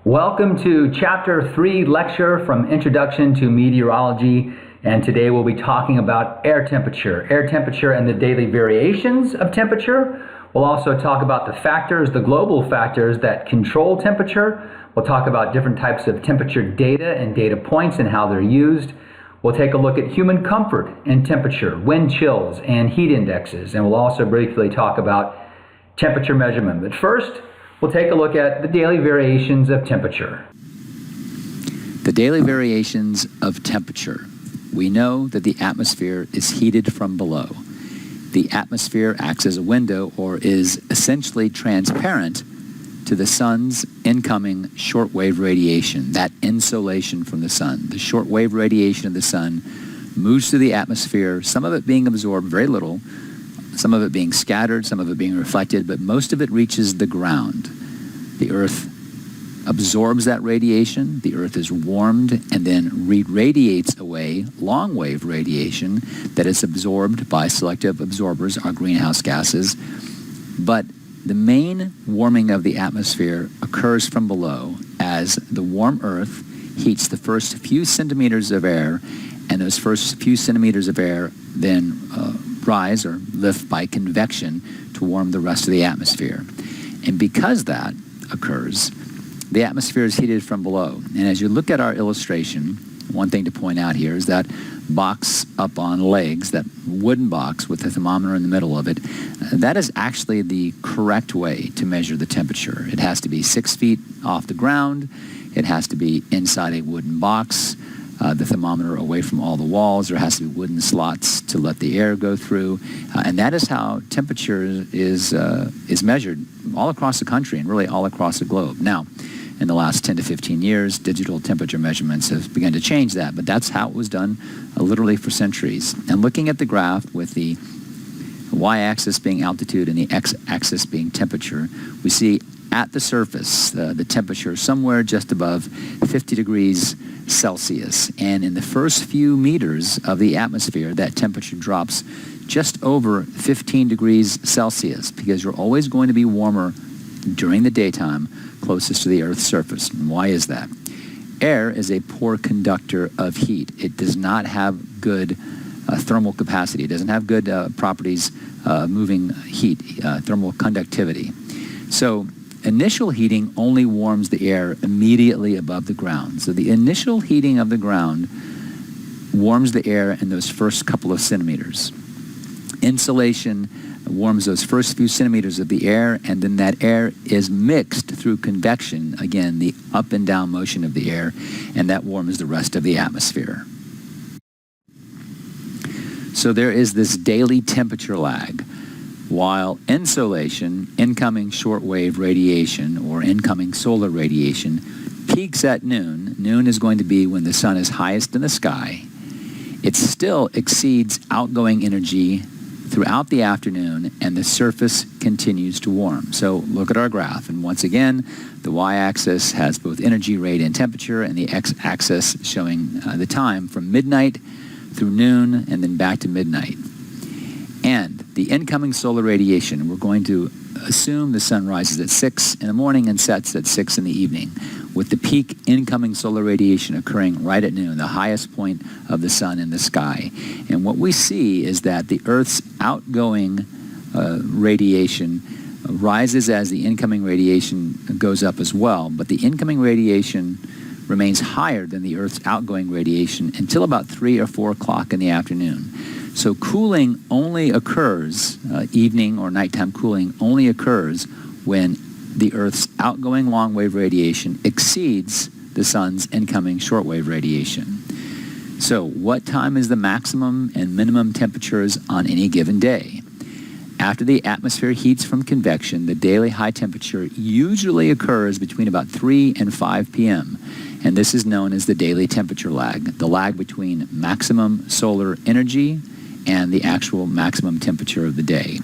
Welcome to Chapter 3 lecture from Introduction to Meteorology, and today we'll be talking about air temperature and the daily variations of temperature. We'll also talk about the global factors that control temperature. We'll talk about different types of temperature data and data points and how they're used. We'll take a look at human comfort and temperature, wind chills, and heat indexes, and we'll also briefly talk about temperature measurement. But first, we'll take a look at the daily variations of temperature. The daily variations of temperature. We know that the atmosphere is heated from below. The atmosphere acts as a window or is essentially transparent to the sun's incoming shortwave radiation, that insolation from the sun. The shortwave radiation of the sun moves through the atmosphere, some of it being absorbed, very little, some of it being scattered, some of it being reflected, but most of it reaches the ground. The Earth absorbs that radiation, the Earth is warmed, and then re-radiates away long-wave radiation that is absorbed by selective absorbers, our greenhouse gases. But the main warming of the atmosphere occurs from below as the warm Earth heats the first few centimeters of air, and those first few centimeters of air then rise or lift by convection to warm the rest of the atmosphere. And because that occurs, the atmosphere is heated from below. And as you look at our illustration, one thing to point out here is that box up on legs, that wooden box with the thermometer in the middle of it, that is actually the correct way to measure the temperature. It has to be 6 feet off the ground. It has to be inside a wooden box. The thermometer away from all the walls. There has to be wooden slots to let the air go through, and that is how temperature is measured all across the country and really all across the globe. Now, in the last 10 to 15 years, digital temperature measurements have begun to change that, but that's how it was done literally for centuries. And looking at the graph with the y-axis being altitude and the x-axis being temperature, we see at the surface the temperature somewhere just above 50 degrees Celsius. And in the first few meters of the atmosphere, that temperature drops just over 15 degrees Celsius because you're always going to be warmer during the daytime closest to the Earth's surface. And why is that? Air is a poor conductor of heat. It does not have good thermal capacity. It doesn't have good properties moving heat, thermal conductivity. So initial heating only warms the air immediately above the ground. So the initial heating of the ground warms the air in those first couple of centimeters. Insolation warms those first few centimeters of the air, and then that air is mixed through convection, again, the up and down motion of the air, and that warms the rest of the atmosphere. So there is this daily temperature lag. While insolation, incoming shortwave radiation or incoming solar radiation, peaks at noon. Noon is going to be when the sun is highest in the sky. It still exceeds outgoing energy throughout the afternoon, and the surface continues to warm. So look at our graph, and once again, the y-axis has both energy, rate, and temperature, and the x-axis showing the time from midnight through noon and then back to midnight. And the incoming solar radiation, we're going to assume the sun rises at 6 in the morning and sets at 6 in the evening, with the peak incoming solar radiation occurring right at noon, the highest point of the sun in the sky. And what we see is that the Earth's outgoing radiation rises as the incoming radiation goes up as well, but the incoming radiation remains higher than the Earth's outgoing radiation until about 3 or 4 o'clock in the afternoon. So cooling only occurs, evening or nighttime cooling only occurs when the Earth's outgoing long-wave radiation exceeds the sun's incoming short-wave radiation. So what time is the maximum and minimum temperatures on any given day? After the atmosphere heats from convection, the daily high temperature usually occurs between about 3 and 5 p.m., and this is known as the daily temperature lag, the lag between maximum solar energy and the actual maximum temperature of the day.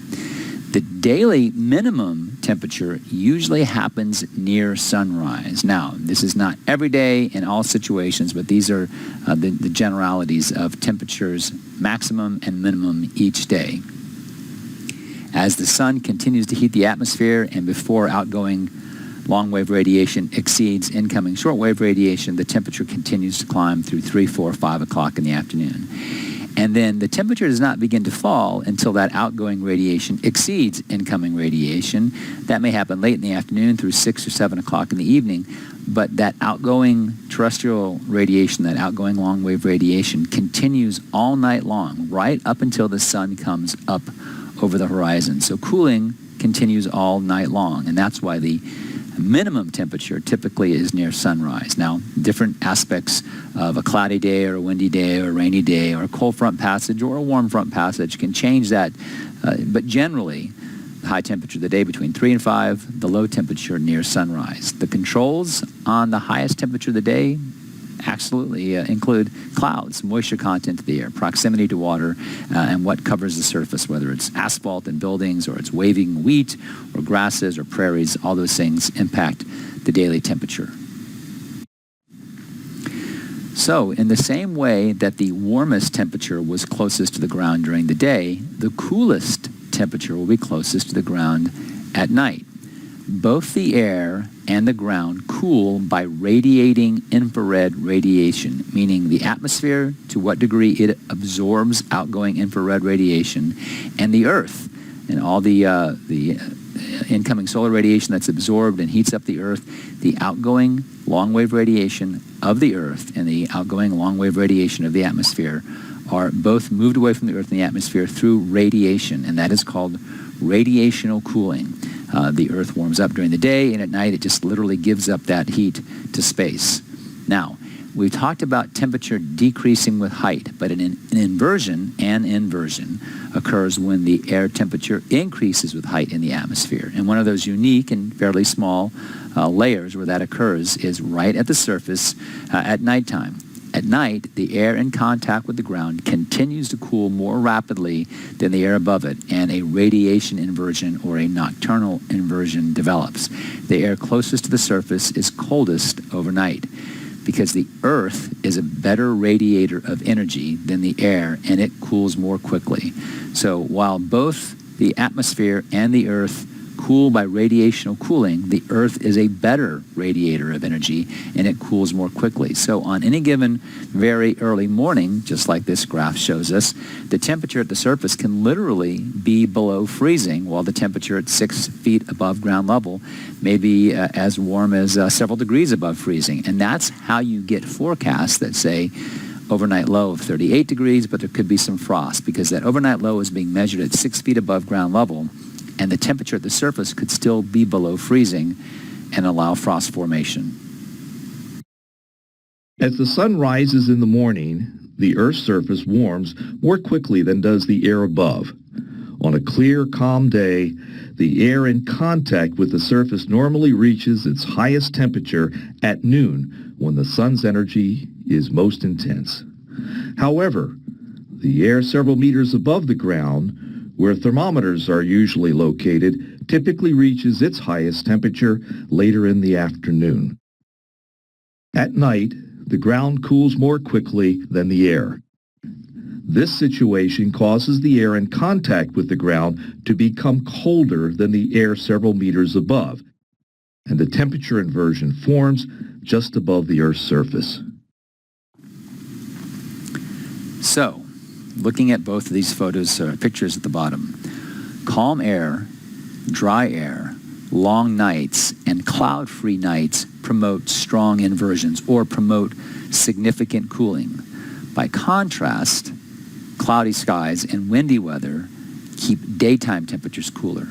The daily minimum temperature usually happens near sunrise. Now, this is not every day in all situations, but these are the generalities of temperatures maximum and minimum each day. As the sun continues to heat the atmosphere and before outgoing long-wave radiation exceeds incoming short-wave radiation, the temperature continues to climb through 3, 4, 5 o'clock in the afternoon. And then the temperature does not begin to fall until that outgoing radiation exceeds incoming radiation. That may happen late in the afternoon through 6 or 7 o'clock in the evening, but that outgoing terrestrial radiation, that outgoing long-wave radiation, continues all night long, right up until the sun comes up over the horizon. So cooling continues all night long, and that's why the minimum temperature typically is near sunrise. Now, different aspects of a cloudy day or a windy day or a rainy day or a cold front passage or a warm front passage can change that, but generally, the high temperature of the day between 3 and 5, the low temperature near sunrise. The controls on the highest temperature of the day absolutely include clouds, moisture content of the air, proximity to water, and what covers the surface, whether it's asphalt and buildings or it's waving wheat or grasses or prairies. All those things impact the daily temperature. So in the same way that the warmest temperature was closest to the ground during the day, the coolest temperature will be closest to the ground at night. Both the air and the ground cool by radiating infrared radiation, meaning the atmosphere, to what degree it absorbs outgoing infrared radiation, and the Earth, and all the incoming solar radiation that's absorbed and heats up the Earth, the outgoing long-wave radiation of the Earth and the outgoing long-wave radiation of the atmosphere are both moved away from the Earth and the atmosphere through radiation, and that is called radiational cooling. The Earth warms up during the day, and at night it just literally gives up that heat to space. Now, we've talked about temperature decreasing with height, but an inversion occurs when the air temperature increases with height in the atmosphere. And one of those unique and fairly small layers where that occurs is right at the surface at nighttime. At night, the air in contact with the ground continues to cool more rapidly than the air above it, and a radiation inversion or a nocturnal inversion develops. The air closest to the surface is coldest overnight because the Earth is a better radiator of energy than the air, and it cools more quickly. So while both the atmosphere and the Earth cool by radiational cooling, the Earth is a better radiator of energy, and it cools more quickly. So on any given very early morning, just like this graph shows us, the temperature at the surface can literally be below freezing, while the temperature at 6 feet above ground level may be as warm as several degrees above freezing. And that's how you get forecasts that say overnight low of 38 degrees, but there could be some frost, because that overnight low is being measured at 6 feet above ground level, and the temperature at the surface could still be below freezing and allow frost formation. As the sun rises in the morning, the Earth's surface warms more quickly than does the air above. On a clear, calm day, the air in contact with the surface normally reaches its highest temperature at noon, when the sun's energy is most intense. However, the air several meters above the ground, where thermometers are usually located, typically reaches its highest temperature later in the afternoon. At night, the ground cools more quickly than the air. This situation causes the air in contact with the ground to become colder than the air several meters above, and a temperature inversion forms just above the Earth's surface. So, looking at both of these pictures at the bottom, calm air, dry air, long nights, and cloud-free nights promote strong inversions or promote significant cooling. By contrast, cloudy skies and windy weather keep daytime temperatures cooler.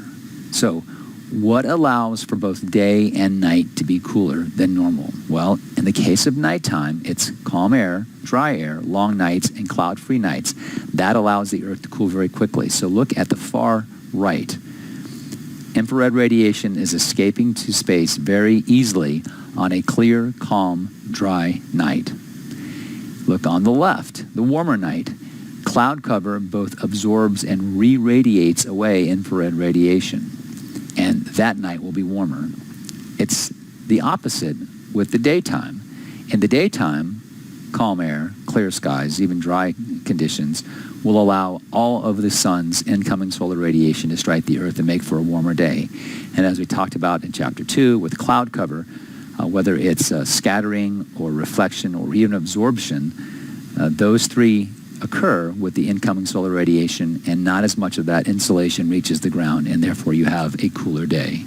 So, what allows for both day and night to be cooler than normal? Well, in the case of nighttime, it's calm air, dry air, long nights, and cloud-free nights. That allows the Earth to cool very quickly. So look at the far right. Infrared radiation is escaping to space very easily on a clear, calm, dry night. Look on the left, the warmer night. Cloud cover both absorbs and re-radiates away infrared radiation, and that night will be warmer. It's the opposite with the daytime. In the daytime, calm air, clear skies, even dry conditions will allow all of the sun's incoming solar radiation to strike the Earth and make for a warmer day. And as we talked about in Chapter 2 with cloud cover, whether it's scattering or reflection or even absorption, those three occur with the incoming solar radiation, and not as much of that insulation reaches the ground, and therefore you have a cooler day.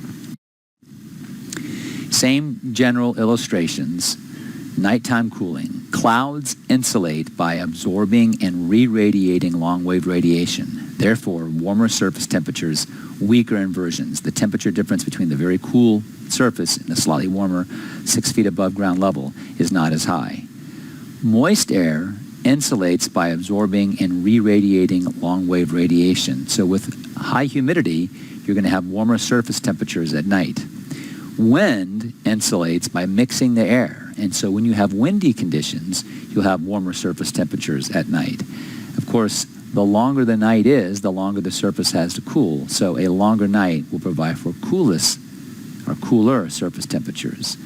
Same general illustrations. Nighttime cooling. Clouds insulate by absorbing and re-radiating long-wave radiation. Therefore, warmer surface temperatures, weaker inversions. The temperature difference between the very cool surface and the slightly warmer 6 feet above ground level is not as high. Moist air insulates by absorbing and re-radiating long-wave radiation. So with high humidity, you're going to have warmer surface temperatures at night. Wind insulates by mixing the air. And so when you have windy conditions, you'll have warmer surface temperatures at night. Of course, the longer the night is, the longer the surface has to cool. So a longer night will provide for cooler surface temperatures.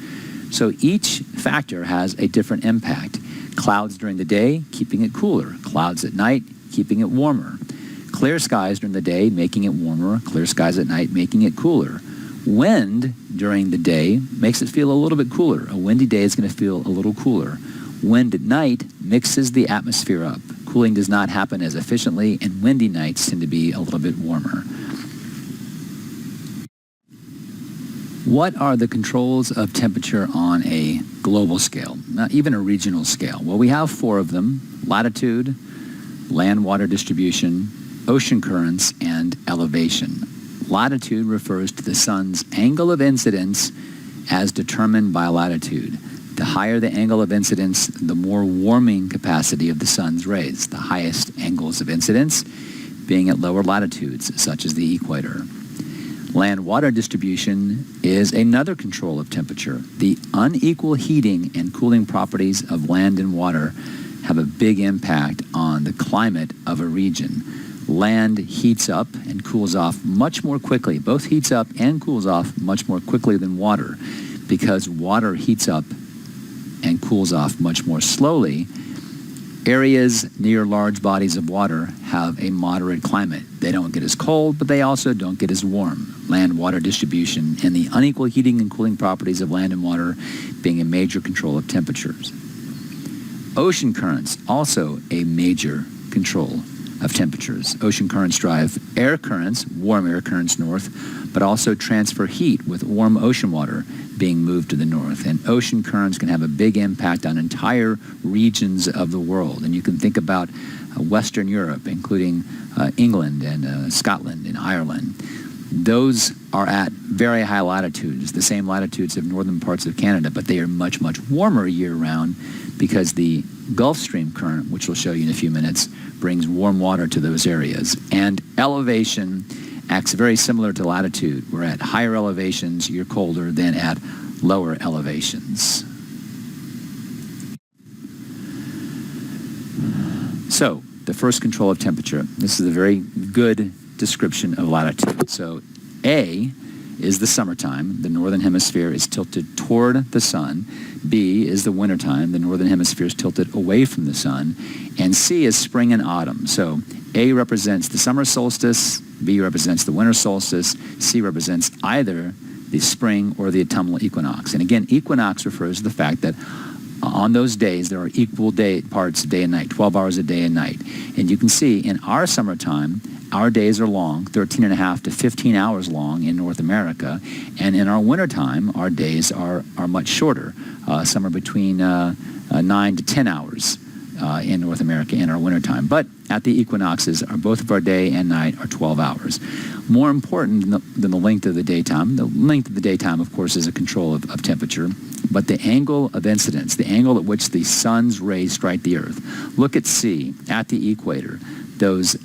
So each factor has a different impact. Clouds during the day, keeping it cooler. Clouds at night, keeping it warmer. Clear skies during the day, making it warmer. Clear skies at night, making it cooler. Wind during the day makes it feel a little bit cooler. A windy day is going to feel a little cooler. Wind at night mixes the atmosphere up. Cooling does not happen as efficiently, and windy nights tend to be a little bit warmer. What are the controls of temperature on a global scale, not even a regional scale? Well, we have 4 of them: latitude, land-water distribution, ocean currents, and elevation. Latitude refers to the sun's angle of incidence as determined by latitude. The higher the angle of incidence, the more warming capacity of the sun's rays. The highest angles of incidence being at lower latitudes, such as the equator. Land-water distribution is another control of temperature. The unequal heating and cooling properties of land and water have a big impact on the climate of a region. Land heats up and cools off much more quickly. Both heats up and cools off much more quickly than water, because water heats up and cools off much more slowly. Areas near large bodies of water have a moderate climate. They don't get as cold, but they also don't get as warm. Land-water distribution and the unequal heating and cooling properties of land and water being a major control of temperatures. Ocean currents, also a major control of temperatures. Ocean currents drive air currents, warm air currents north, but also transfer heat with warm ocean water being moved to the north. And ocean currents can have a big impact on entire regions of the world. And you can think about Western Europe, including England and Scotland and Ireland. Those are at very high latitudes, the same latitudes of northern parts of Canada, but they are much, much warmer year-round because the Gulf Stream current, which we'll show you in a few minutes, brings warm water to those areas. And elevation acts very similar to latitude. We're at higher elevations, you're colder than at lower elevations. So, the first control of temperature. This is a very good description of latitude. So, A is the summertime. The northern hemisphere is tilted toward the sun. B is the wintertime. The northern hemisphere is tilted away from the sun. And C is spring and autumn. So A represents the summer solstice, B represents the winter solstice, C represents either the spring or the autumnal equinox. And again, equinox refers to the fact that on those days there are equal parts day and night, 12 hours a day and night. And you can see in our summertime, our days are long, 13 and a half to 15 hours long in North America. And in our wintertime, our days are much shorter, somewhere between 9 to 10 hours in North America in our wintertime. But at the equinoxes, both of our day and night are 12 hours. More important than the length of the daytime, of course, is a control of temperature, but the angle of incidence, the angle at which the sun's rays strike the earth. Look at C, at the equator. Those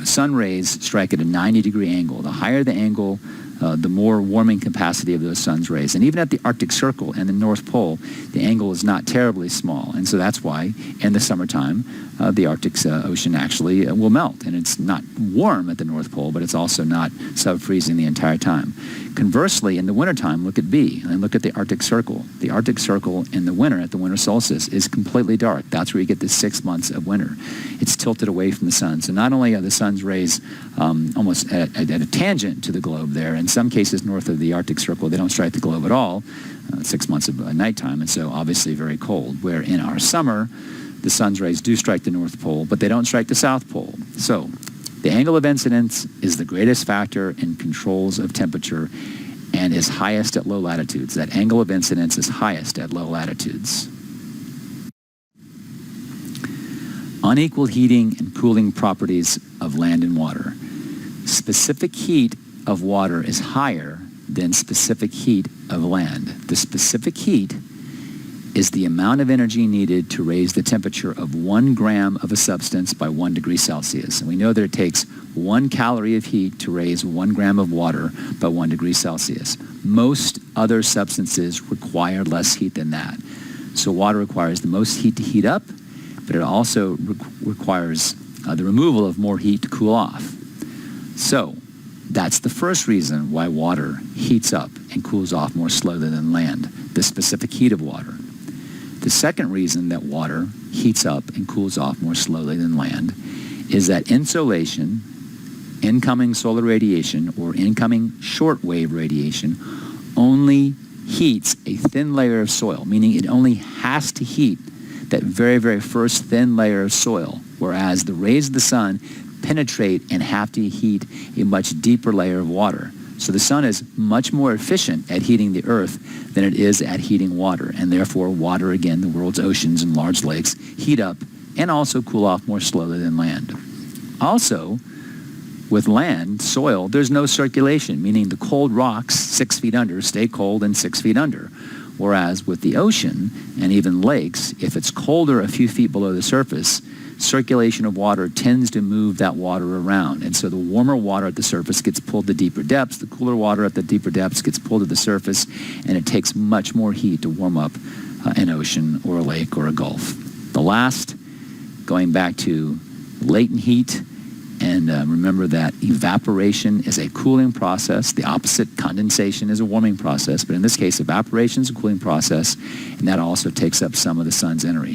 sun rays strike at a 90-degree angle. The higher the angle, the more warming capacity of those sun's rays. And even at the Arctic Circle and the North Pole, the angle is not terribly small. And so that's why in the summertime, the Arctic Ocean actually will melt. And it's not warm at the North Pole, but it's also not sub-freezing the entire time. Conversely, in the wintertime, look at B and look at the Arctic Circle. The Arctic Circle in the winter, at the winter solstice, is completely dark. That's where you get the 6 months of winter. It's tilted away from the sun. So not only are the sun's rays almost at a tangent to the globe there, in some cases north of the Arctic Circle, they don't strike the globe at all, 6 months of nighttime, and so obviously very cold. Where in our summer, the sun's rays do strike the North Pole, but they don't strike the South Pole. So the angle of incidence is the greatest factor in controls of temperature and is highest at low latitudes. That angle of incidence is highest at low latitudes. Unequal heating and cooling properties of land and water. Specific heat of water is higher than specific heat of land. The specific heat is the amount of energy needed to raise the temperature of 1 gram of a substance by 1 degree Celsius. And we know that it takes 1 calorie of heat to raise 1 gram of water by 1 degree Celsius. Most other substances require less heat than that. So water requires the most heat to heat up, but it also requires the removal of more heat to cool off. So that's the first reason why water heats up and cools off more slowly than land, the specific heat of water. The second reason that water heats up and cools off more slowly than land is that insolation, incoming solar radiation, or incoming shortwave radiation, only heats a thin layer of soil, meaning it only has to heat that very, very first thin layer of soil, whereas the rays of the sun penetrate and have to heat a much deeper layer of water. So the sun is much more efficient at heating the earth than it is at heating water, and therefore water, again, the world's oceans and large lakes, heat up and also cool off more slowly than land. Also, with land, soil, there's no circulation, meaning the cold rocks 6 feet under stay cold and 6 feet under. Whereas with the ocean and even lakes, if it's colder a few feet below the surface, circulation of water tends to move that water around. And so the warmer water at the surface gets pulled to deeper depths, the cooler water at the deeper depths gets pulled to the surface, and it takes much more heat to warm up an ocean or a lake or a gulf. The last, going back to latent heat, and remember that evaporation is a cooling process. The opposite, condensation, is a warming process. But in this case, evaporation is a cooling process, and that also takes up some of the sun's energy.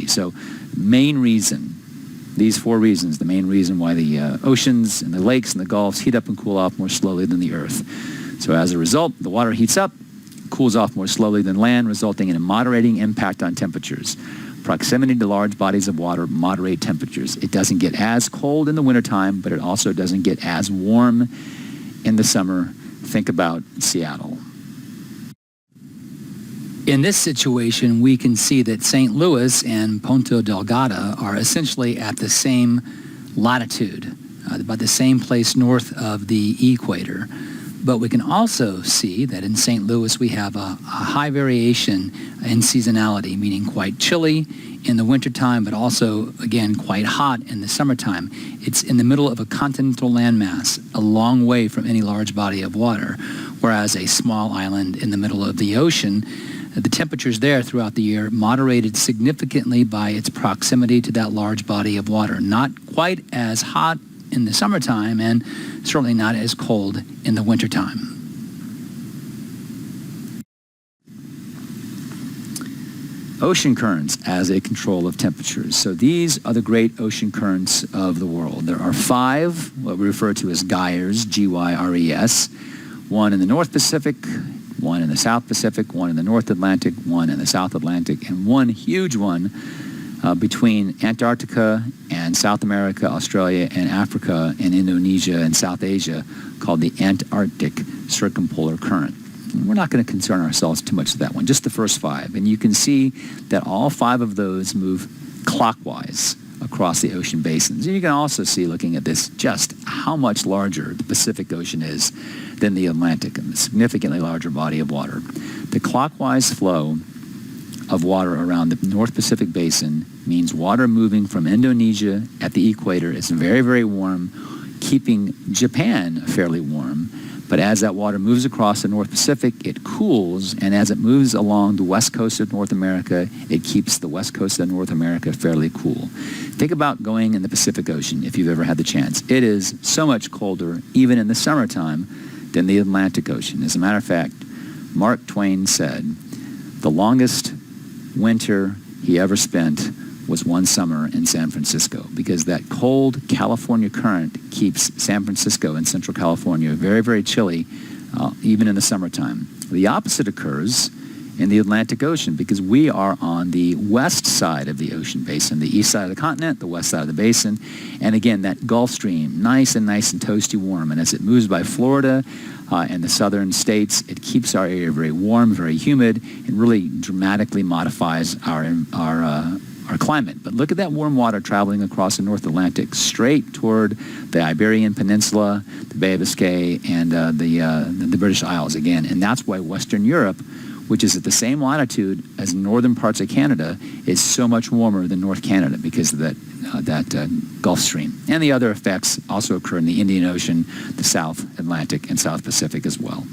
So main reason, these 4 reasons, the main reason why the oceans and the lakes and the gulfs heat up and cool off more slowly than the earth. So as a result, the water heats up, cools off more slowly than land, resulting in a moderating impact on temperatures. Proximity to large bodies of water moderate temperatures. It doesn't get as cold in the wintertime, but it also doesn't get as warm in the summer. Think about Seattle. In this situation, we can see that St. Louis and Ponta Delgada are essentially at the same latitude, about the same place north of the equator. But we can also see that in St. Louis we have a high variation in seasonality, meaning quite chilly in the wintertime, but also, again, quite hot in the summertime. It's in the middle of a continental landmass, a long way from any large body of water, whereas a small island in the middle of the ocean, the temperatures there throughout the year moderated significantly by its proximity to that large body of water. Not quite as hot in the summertime, and certainly not as cold in the wintertime. Ocean currents as a control of temperatures. So these are the great ocean currents of the world. There are 5, what we refer to as gyres, G-Y-R-E-S, 1 in the North Pacific, 1 in the South Pacific, 1 in the North Atlantic, 1 in the South Atlantic, and 1 huge one between Antarctica and South America, Australia, and Africa, and Indonesia and South Asia, called the Antarctic Circumpolar Current. And we're not going to concern ourselves too much with that one, just the first 5. And you can see that all 5 of those move clockwise across the ocean basins. And you can also see, looking at this, just how much larger the Pacific Ocean is than the Atlantic, and a significantly larger body of water. The clockwise flow of water around the North Pacific Basin means water moving from Indonesia at the equator is very, very warm, keeping Japan fairly warm. But as that water moves across the North Pacific, it cools, and as it moves along the west coast of North America, it keeps the west coast of North America fairly cool. Think about going in the Pacific Ocean if you've ever had the chance. It is so much colder, even in the summertime, than the Atlantic Ocean. As a matter of fact, Mark Twain said the longest winter he ever spent was one summer in San Francisco, because that cold California current keeps San Francisco and Central California very, very chilly, even in the summertime. The opposite occurs in the Atlantic Ocean, because we are on the west side of the ocean basin, the east side of the continent, the west side of the basin, and again, that Gulf Stream, nice and toasty warm, and as it moves by Florida and the southern states, it keeps our area very warm, very humid, and really dramatically modifies our climate. But look at that warm water traveling across the North Atlantic, straight toward the Iberian Peninsula, the Bay of Biscay, and the British Isles again. And that's why Western Europe, which is at the same latitude as northern parts of Canada, is so much warmer than North Canada because of that Gulf Stream. And the other effects also occur in the Indian Ocean, the South Atlantic, and South Pacific as well.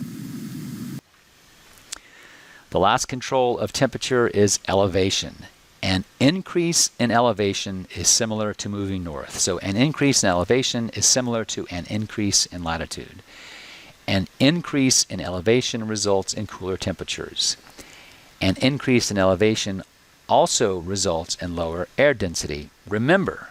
The last control of temperature is elevation. An increase in elevation is similar to moving north. So an increase in elevation is similar to an increase in latitude. An increase in elevation results in cooler temperatures. An increase in elevation also results in lower air density. Remember,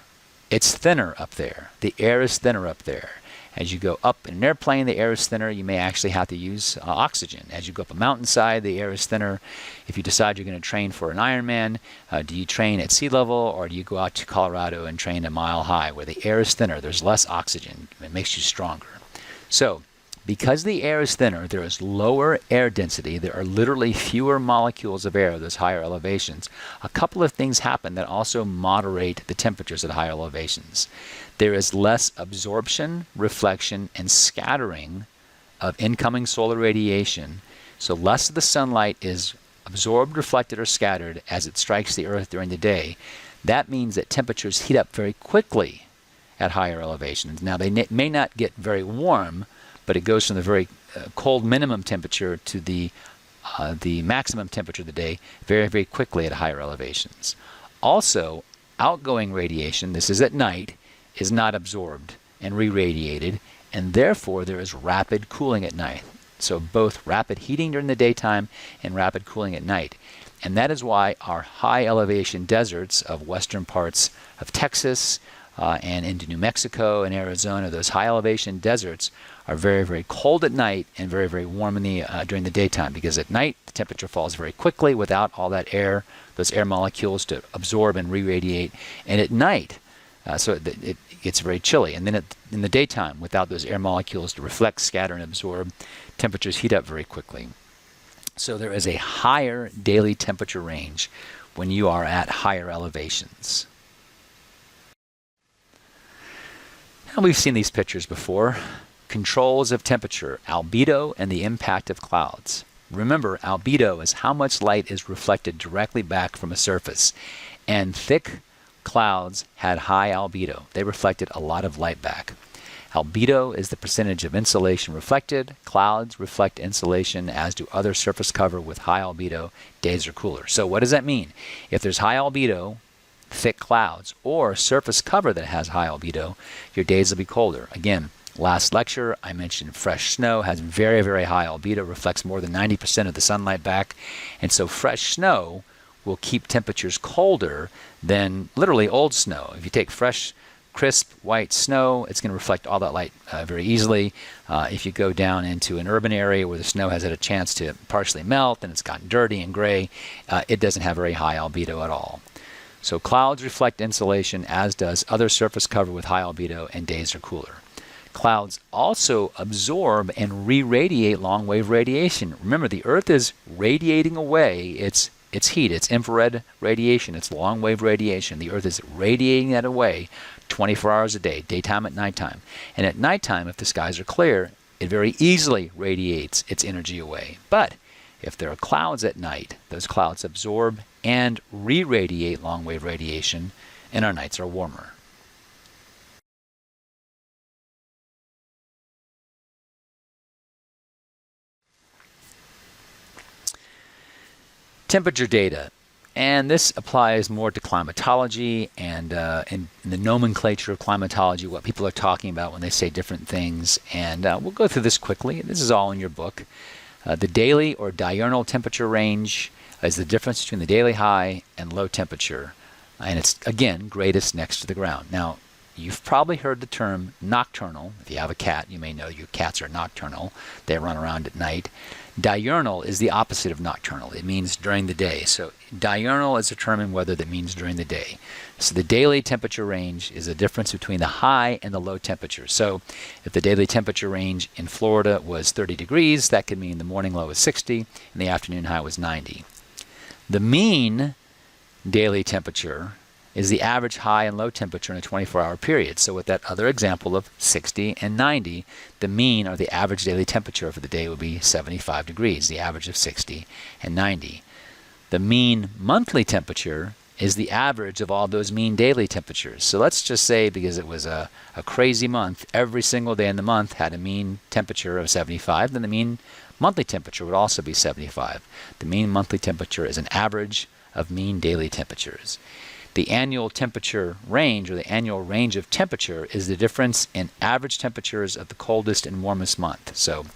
it's thinner up there. The air is thinner up there. As you go up in an airplane, the air is thinner. You may actually have to use oxygen. As you go up a mountainside, the air is thinner. If you decide you're going to train for an Ironman, do you train at sea level, or do you go out to Colorado and train a mile high where the air is thinner? There's less oxygen. It makes you stronger. So because the air is thinner, there is lower air density. There are literally fewer molecules of air at those higher elevations. A couple of things happen that also moderate the temperatures at higher elevations. There is less absorption, reflection, and scattering of incoming solar radiation. So less of the sunlight is absorbed, reflected, or scattered as it strikes the Earth during the day. That means that temperatures heat up very quickly at higher elevations. Now, they may not get very warm, but it goes from the very cold minimum temperature to the maximum temperature of the day very, very quickly at higher elevations. Also, outgoing radiation, this is at night, is not absorbed and re-radiated, and therefore there is rapid cooling at night. So both rapid heating during the daytime and rapid cooling at night. And that is why our high elevation deserts of western parts of Texas and into New Mexico and Arizona, those high elevation deserts are very, very cold at night and very, very warm in during the daytime, because at night the temperature falls very quickly without all that air, those air molecules to absorb and re-radiate. And at night, so it gets very chilly. And then in the daytime, without those air molecules to reflect, scatter, and absorb, temperatures heat up very quickly. So there is a higher daily temperature range when you are at higher elevations. Now, we've seen these pictures before. Controls of temperature, albedo, and the impact of clouds. Remember, albedo is how much light is reflected directly back from a surface. And thick clouds had high albedo. They reflected a lot of light back. Albedo is the percentage of insolation reflected. Clouds reflect insolation, as do other surface cover with high albedo. Days are cooler. So what does that mean? If there's high albedo, thick clouds, or surface cover that has high albedo, your days will be colder. Again, last lecture I mentioned fresh snow has very, very high albedo, reflects more than 90% of the sunlight back, and so fresh snow will keep temperatures colder than literally old snow. If you take fresh, crisp, white snow, it's going to reflect all that light very easily. If you go down into an urban area where the snow has had a chance to partially melt and it's gotten dirty and gray, it doesn't have very high albedo at all. So clouds reflect insolation, as does other surface cover with high albedo, and days are cooler. Clouds also absorb and re-radiate long-wave radiation. Remember, the Earth is radiating away its heat, its infrared radiation, its long-wave radiation. The Earth is radiating that away 24 hours a day, daytime and nighttime. And at nighttime, if the skies are clear, it very easily radiates its energy away. But if there are clouds at night, those clouds absorb and re-radiate long-wave radiation, and our nights are warmer. Temperature data. And this applies more to climatology and in the nomenclature of climatology, what people are talking about when they say different things. And we'll go through this quickly. This is all in your book. The daily or diurnal temperature range is the difference between the daily high and low temperature. And it's, again, greatest next to the ground. Now, you've probably heard the term nocturnal. If you have a cat, you may know your cats are nocturnal. They run around at night. Diurnal is the opposite of nocturnal. It means during the day. So diurnal is a term in weather that means during the day. So the daily temperature range is the difference between the high and the low temperature. So if the daily temperature range in Florida was 30 degrees, that could mean the morning low was 60 and the afternoon high was 90. The mean daily temperature is the average high and low temperature in a 24-hour period. So with that other example of 60 and 90, the mean or the average daily temperature for the day would be 75 degrees, the average of 60 and 90. The mean monthly temperature is the average of all those mean daily temperatures. So let's just say, because it was a crazy month, every single day in the month had a mean temperature of 75, then the mean monthly temperature would also be 75. The mean monthly temperature is an average of mean daily temperatures. The annual temperature range, or the annual range of temperature, is the difference in average temperatures of the coldest and warmest month. So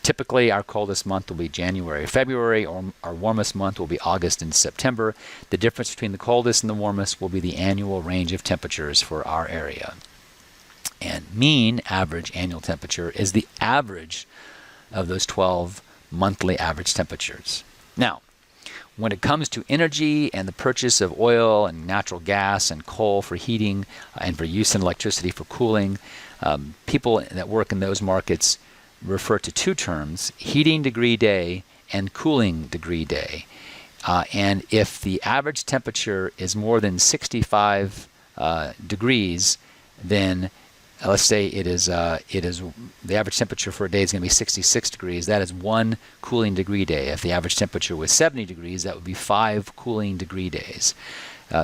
typically our coldest month will be January, February, or our warmest month will be August and September. The difference between the coldest and the warmest will be the annual range of temperatures for our area. And mean average annual temperature is the average of those 12 monthly average temperatures. Now, when it comes to energy and the purchase of oil and natural gas and coal for heating and for use in electricity for cooling, people that work in those markets refer to two terms, heating degree day and cooling degree day. And if the average temperature is more than 65 degrees, then let's say it is the average temperature for a day is going to be 66 degrees. That is 1 cooling degree day. If the average temperature was 70 degrees, that would be 5 cooling degree days.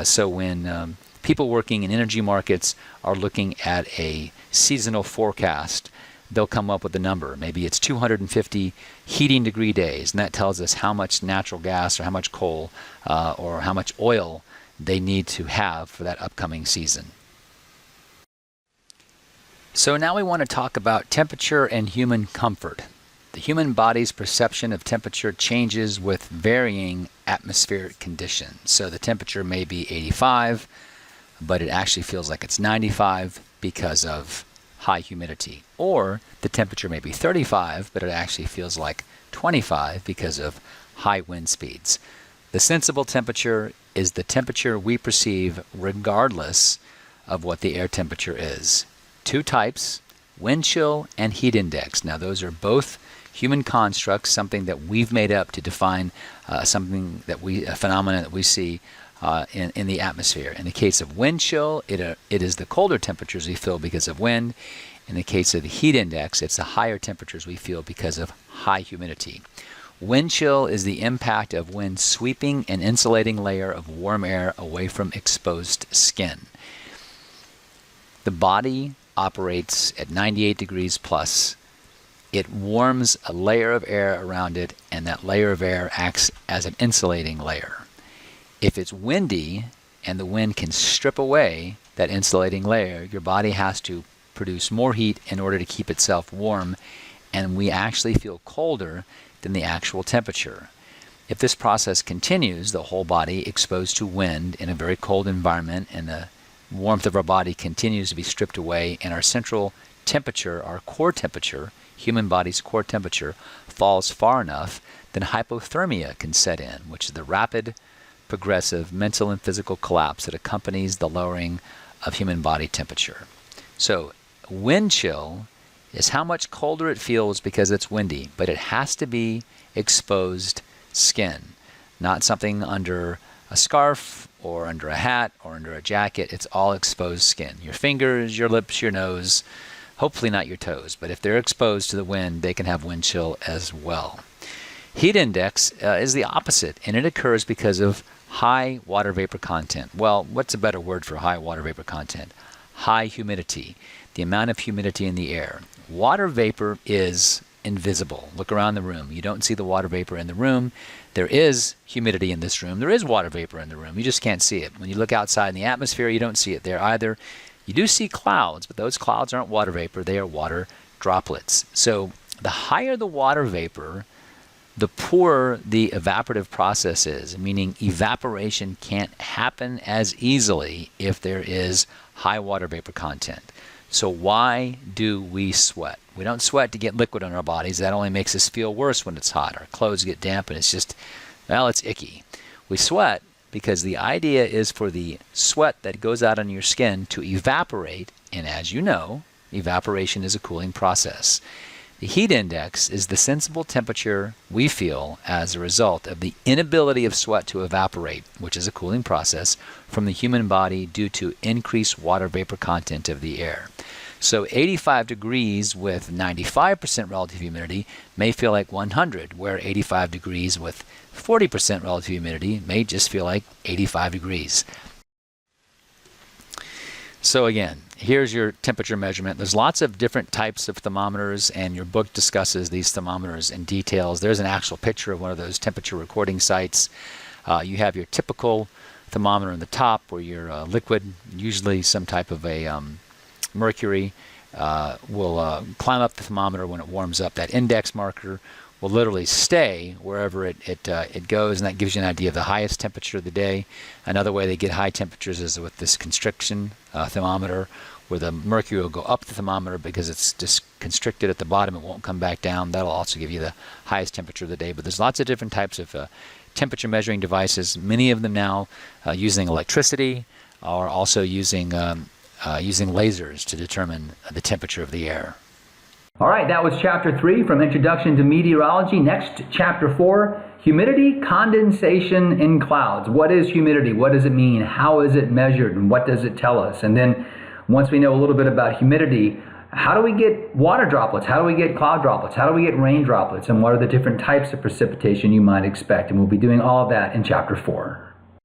So when people working in energy markets are looking at a seasonal forecast, they'll come up with a number. Maybe it's 250 heating degree days, and that tells us how much natural gas or how much coal or how much oil they need to have for that upcoming season. So now we want to talk about temperature and human comfort. The human body's perception of temperature changes with varying atmospheric conditions. So the temperature may be 85, but it actually feels like it's 95 because of high humidity. Or the temperature may be 35, but it actually feels like 25 because of high wind speeds. The sensible temperature is the temperature we perceive regardless of what the air temperature is. Two types, wind chill and heat index. Now those are both human constructs, something that we've made up to define a phenomenon that we see in the atmosphere. In the case of wind chill, it is the colder temperatures we feel because of wind. In the case of the heat index, it's the higher temperatures we feel because of high humidity. Wind chill is the impact of wind sweeping an insulating layer of warm air away from exposed skin. The body operates at 98 degrees plus. It warms a layer of air around it, and that layer of air acts as an insulating layer. If it's windy and the wind can strip away that insulating layer, your body has to produce more heat in order to keep itself warm, and we actually feel colder than the actual temperature. If this process continues, the whole body exposed to wind in a very cold environment, and the warmth of our body continues to be stripped away, and our central temperature, our core temperature, human body's core temperature, falls far enough, then hypothermia can set in, which is the rapid, progressive mental and physical collapse that accompanies the lowering of human body temperature. So wind chill is how much colder it feels because it's windy, but it has to be exposed skin, not something under a scarf or under a hat or under a jacket. It's all exposed skin. Your fingers, your lips, your nose, hopefully not your toes, but if they're exposed to the wind, they can have wind chill as well. Heat index is the opposite, and it occurs because of high water vapor content. Well, what's a better word for high water vapor content? High humidity, the amount of humidity in the air. Water vapor is invisible. Look around the room. You don't see the water vapor in the room. There is humidity in this room. There is water vapor in the room. You just can't see it. When you look outside in the atmosphere, you don't see it there either. You do see clouds, but those clouds aren't water vapor. They are water droplets. So the higher the water vapor, the poorer the evaporative process is, meaning evaporation can't happen as easily if there is high water vapor content. So why do we sweat? We don't sweat to get liquid on our bodies. That only makes us feel worse when it's hot. Our clothes get damp and it's just, well, it's icky. We sweat because the idea is for the sweat that goes out on your skin to evaporate, and as you know, evaporation is a cooling process. The heat index is the sensible temperature we feel as a result of the inability of sweat to evaporate, which is a cooling process, from the human body due to increased water vapor content of the air. So 85 degrees with 95% relative humidity may feel like 100, where 85 degrees with 40% relative humidity may just feel like 85 degrees. So again, here's your temperature measurement. There's lots of different types of thermometers, and your book discusses these thermometers in details. There's an actual picture of one of those temperature recording sites. You have your typical thermometer in the top where your liquid, usually some type of a mercury, will climb up the thermometer when it warms up. That index marker will literally stay wherever it goes, and that gives you an idea of the highest temperature of the day. Another way they get high temperatures is with this constriction thermometer, where the mercury will go up the thermometer because it's just constricted at the bottom. It won't come back down. That'll also give you the highest temperature of the day. But there's lots of different types of temperature measuring devices, many of them now using electricity, or also using lasers to determine the temperature of the air. All right, that was Chapter 3 from Introduction to Meteorology. Next, Chapter 4, Humidity, Condensation in Clouds. What is humidity? What does it mean? How is it measured? And what does it tell us? And then once we know a little bit about humidity, how do we get water droplets? How do we get cloud droplets? How do we get rain droplets? And what are the different types of precipitation you might expect? And we'll be doing all of that in Chapter 4.